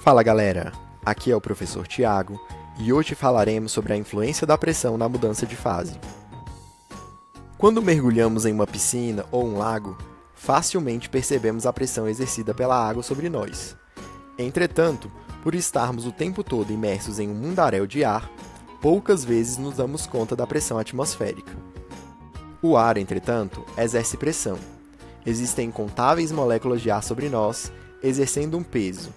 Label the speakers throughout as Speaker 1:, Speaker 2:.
Speaker 1: Fala galera, aqui é o professor Tiago e hoje falaremos sobre a influência da pressão na mudança de fase. Quando mergulhamos em uma piscina ou um lago, facilmente percebemos a pressão exercida pela água sobre nós. Entretanto, por estarmos o tempo todo imersos em um mundaréu de ar, poucas vezes nos damos conta da pressão atmosférica. O ar, entretanto, exerce pressão. Existem incontáveis moléculas de ar sobre nós, exercendo um peso,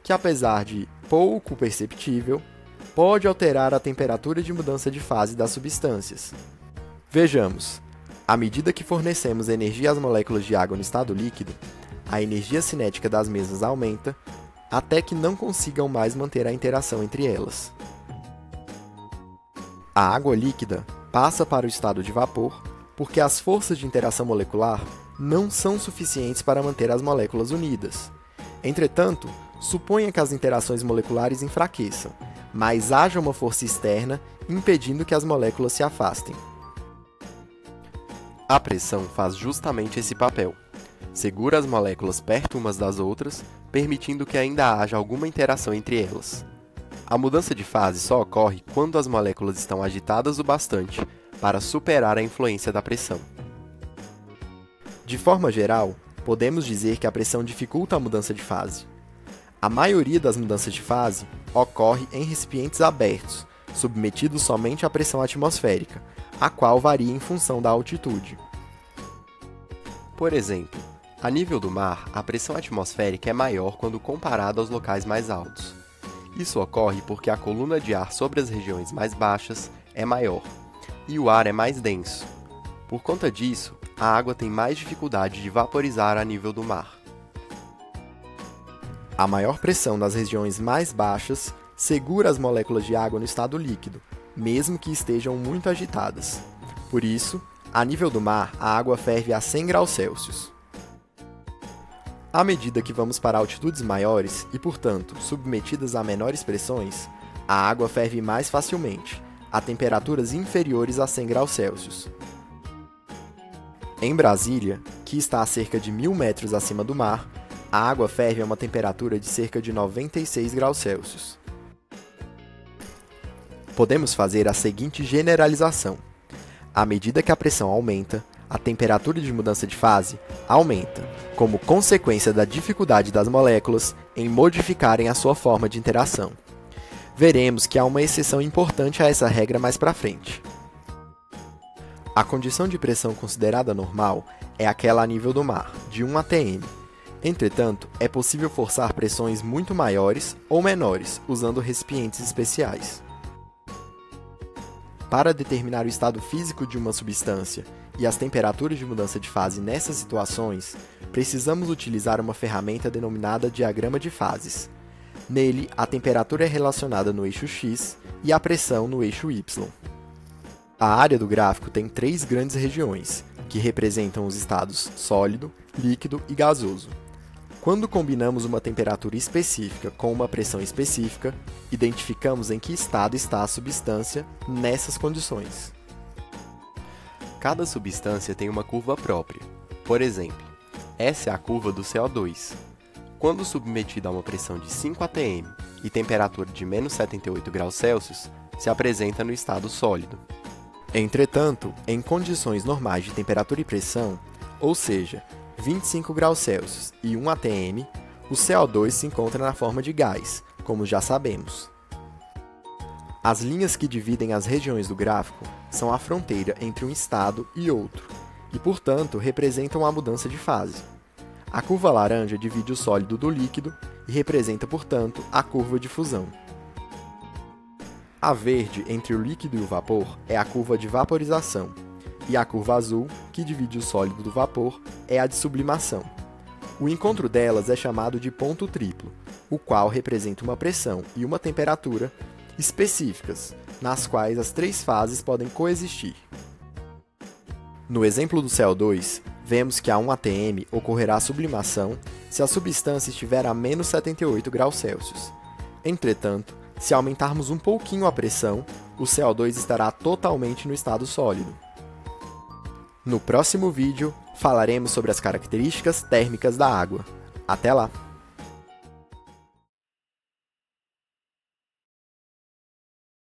Speaker 1: que apesar de pouco perceptível, pode alterar a temperatura de mudança de fase das substâncias. Vejamos, à medida que fornecemos energia às moléculas de água no estado líquido, a energia cinética das mesmas aumenta, até que não consigam mais manter a interação entre elas. A água líquida passa para o estado de vapor porque as forças de interação molecular não são suficientes para manter as moléculas unidas. Entretanto, suponha que as interações moleculares enfraqueçam, mas haja uma força externa impedindo que as moléculas se afastem. A pressão faz justamente esse papel. Segura as moléculas perto umas das outras, permitindo que ainda haja alguma interação entre elas. A mudança de fase só ocorre quando as moléculas estão agitadas o bastante para superar a influência da pressão. De forma geral, podemos dizer que a pressão dificulta a mudança de fase. A maioria das mudanças de fase ocorre em recipientes abertos, submetidos somente à pressão atmosférica, a qual varia em função da altitude. Por exemplo, a nível do mar, a pressão atmosférica é maior quando comparada aos locais mais altos. Isso ocorre porque a coluna de ar sobre as regiões mais baixas é maior, e o ar é mais denso. Por conta disso, a água tem mais dificuldade de vaporizar a nível do mar. A maior pressão nas regiões mais baixas segura as moléculas de água no estado líquido, mesmo que estejam muito agitadas. Por isso, a nível do mar, a água ferve a 100 graus Celsius. À medida que vamos para altitudes maiores e, portanto, submetidas a menores pressões, a água ferve mais facilmente, a temperaturas inferiores a 100 graus Celsius. Em Brasília, que está a cerca de 1000 metros acima do mar, a água ferve a uma temperatura de cerca de 96 graus Celsius. Podemos fazer a seguinte generalização. À medida que a pressão aumenta, a temperatura de mudança de fase aumenta, como consequência da dificuldade das moléculas em modificarem a sua forma de interação. Veremos que há uma exceção importante a essa regra mais para frente. A condição de pressão considerada normal é aquela a nível do mar, de 1 atm. Entretanto, é possível forçar pressões muito maiores ou menores, usando recipientes especiais. Para determinar o estado físico de uma substância e as temperaturas de mudança de fase nessas situações, precisamos utilizar uma ferramenta denominada diagrama de fases. Nele, a temperatura é relacionada no eixo X e a pressão no eixo Y. A área do gráfico tem 3 grandes regiões, que representam os estados sólido, líquido e gasoso. Quando combinamos uma temperatura específica com uma pressão específica, identificamos em que estado está a substância nessas condições. Cada substância tem uma curva própria. Por exemplo, essa é a curva do CO2. Quando submetida a uma pressão de 5 atm e temperatura de menos 78 graus Celsius, se apresenta no estado sólido. Entretanto, em condições normais de temperatura e pressão, ou seja, 25 graus Celsius e 1 atm, o CO2 se encontra na forma de gás, como já sabemos. As linhas que dividem as regiões do gráfico são a fronteira entre um estado e outro, e, portanto, representam a mudança de fase. A curva laranja divide o sólido do líquido e representa, portanto, a curva de fusão. A verde, entre o líquido e o vapor, é a curva de vaporização, e a curva azul, que divide o sólido do vapor, é a de sublimação. O encontro delas é chamado de ponto triplo, o qual representa uma pressão e uma temperatura específicas, nas quais as 3 fases podem coexistir. No exemplo do CO2, vemos que a 1 atm ocorrerá a sublimação se a substância estiver a menos 78 graus Celsius. Entretanto, se aumentarmos um pouquinho a pressão, o CO2 estará totalmente no estado sólido. No próximo vídeo, falaremos sobre as características térmicas da água. Até lá!